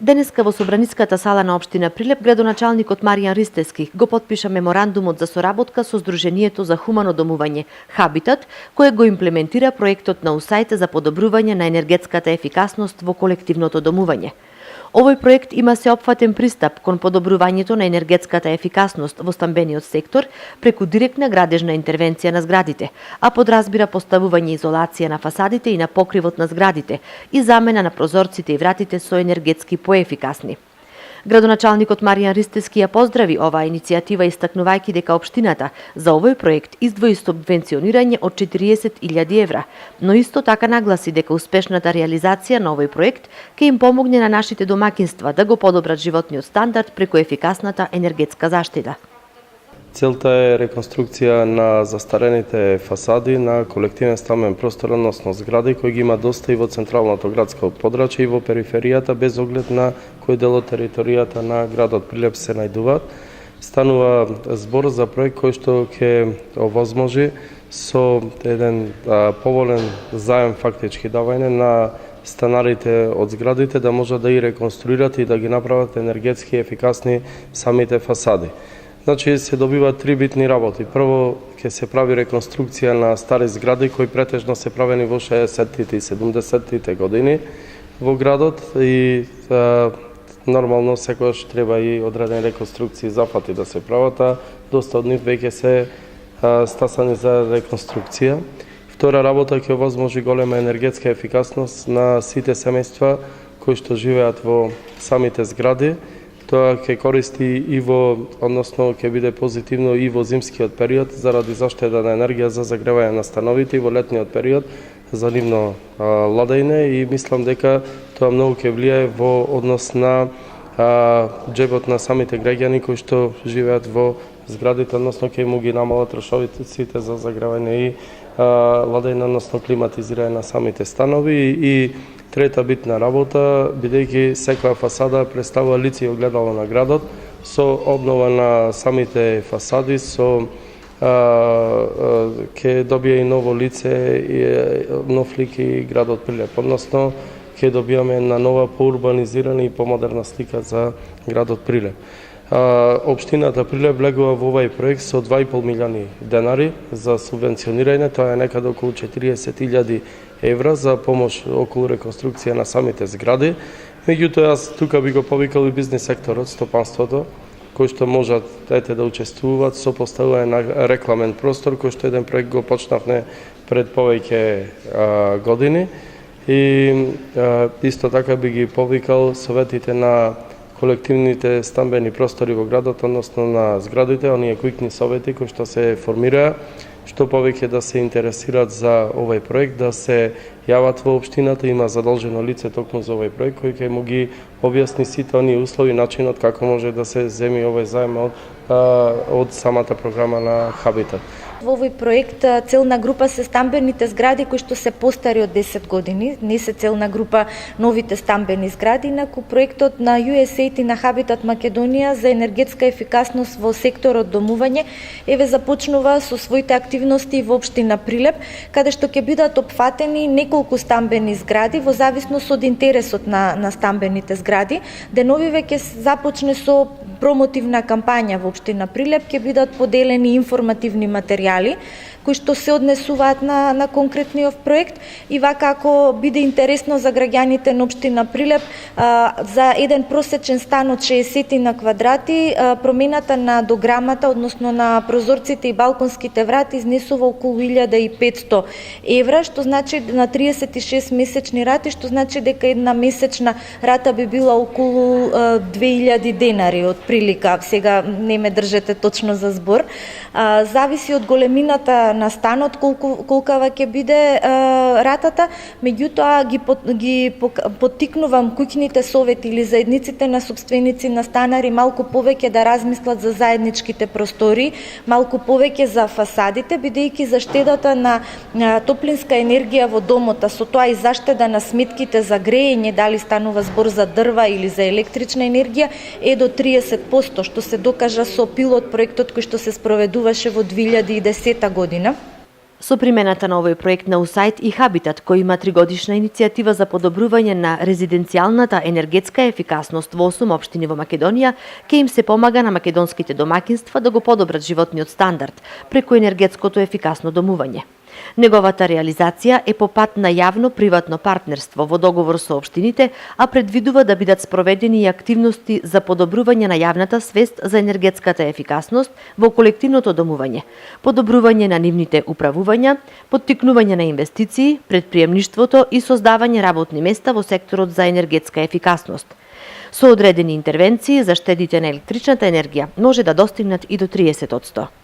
Денеска во Собраниската сала на општина Прилеп, градоначалникот Маријан Ристевски го потпиша меморандумот за соработка со Сдруженијето за хумано домување Хабитат, кое го имплементира проектот на УСАИД за подобрување на енергетската ефикасност во колективното домување. Овој проект има сеопфатен пристап кон подобрувањето на енергетската ефикасност во стамбениот сектор преку директна градежна интервенција на зградите, а подразбира поставување изолација на фасадите и на покривот на зградите и замена на прозорците и вратите со енергетски поефикасни. Градоначалникот Маријан Ристевски ја поздрави оваа иницијатива истакнувајќи дека општината за овој проект издвои субвенционирање од 40.000 евра, но исто така нагласи дека успешната реализација на овој проект ќе им помогне на нашите домакинства да го подобрат животниот стандард преку ефикасната енергетска заштита. Целта е реконструкција на застарените фасади на колективен стамбен простор, односно згради кои ги има доста и во централното градско подрачје и во периферијата, без оглед на кој дел од територијата на градот Прилеп се најдуваат. Станува збор за проект кој што ќе овозможи со еден поволен заем фактички давање на станарите од зградите да можат да ги реконструират и да ги направат енергетски ефикасни самите фасади. Значи се добиваат три битни работи. Прво ќе се прави реконструкција на стари згради кои претежно се правени во 60-тите и 70-тите години во градот и нормално секогаш треба и одредени реконструкции зафати да се прават, а доста од нив веќе се стасани за реконструкција. Втора работа ќе овозможи голема енергетска ефикасност на сите семејства кои што живеат во самите згради. Тоа ќе користи и односно ќе биде позитивно и во зимскиот период заради заштеда на енергија за загревање на становите и во летниот период за нивно ладење и мислам дека тоа многу ќе влијае во однос на џебот на самите граѓани кои што живеат во зградите, односно ќе му ги намалат трошовите за загревање и ладење, односно климатизирање на самите станови. И трета битна работа, бидејќи секоја фасада представува лице и огледало на градот, со обнова на самите фасади, со ќе добие и ново лице и нов лик и градот Прилеп, односно ќе добијаме една нова поурбанизирана и помодерна слика за градот Прилеп. Општината Прилеп влегува во овај проект со 2,5 милиони денари за субвенционирање, тоа е некаде околу 40.000 евра за помош околу реконструкција на самите згради. Меѓутоа, јас тука би го повикал и бизнес секторот, стопанството, кои што можат да учествуваат со поставување на рекламен простор, кој што еден проект го почнавме пред повеќе години. И исто така би ги повикал советите на колективните стамбени простори во градот, односно на зградите, оние кујкни совети кои што се формираа, што повеќе да се интересираат за овој проект, да се јават во општината, има задолжено лице токму за овој проект кој ќе му ги објасни сите оние услови, начинот како може да се земи овој заем од самата програма на Хабитат. Во овој проект целна група се стамбените згради кои што се постари од 10 години, не се целна група новите стамбени згради, инаку проектот на USAID и на Хабитат Македонија за енергетска ефикасност во секторот домување еве започнува со своите активности во општина Прилеп, каде што ќе бидат опфатени неколку стамбени згради во зависност од интересот на стамбените згради. Деновиве ќе започне со промотивна кампања во општина Прилеп, ќе бидат поделени информативни материјали кои што се однесуваат на конкретниот проект и вака ако биде интересно за граѓаните на општина Прилеп, за еден просечен стан од 60 на квадрати, промената на дограмата, односно на прозорците и балконските врати изнесува околу 1.500 евра, што значи на 36 месечни рати, што значи дека една месечна рата би била околу 2.000 денари од прилика. Сега не ме држете точно за збор. Зависи од големината на станот колкава ќе биде ратата, меѓутоа ги поттикнувам куќните совети или заедниците на сопственици на станари малку повеќе да размислат за заедничките простори, малку повеќе за фасадите, бидејќи заштедата на топлинска енергија во домот, а со тоа и заштеда на сметките за грејење, дали станува збор за дрва или за електрична енергија, е до 30%, што се докажа со пилот проектот кој што се спроведуваше во 2010 година. Со примената на овој проект на USAID и Habitat, кој има 3-годишна иницијатива за подобрување на резиденцијалната енергетска ефикасност во 8 општини во Македонија, ќе им се помага на македонските домаќинства да го подобрат животниот стандард преку енергетското ефикасно домување. Неговата реализација е по пат на јавно-приватно партнерство во договор со општините, а предвидува да бидат спроведени и активности за подобрување на јавната свест за енергетската ефикасност во колективното домување, подобрување на нивните управувања, поттикнување на инвестиции, предприемништвото и создавање работни места во секторот за енергетска ефикасност. Со одредени интервенции за штедите на електричната енергија може да достигнат и до 30%.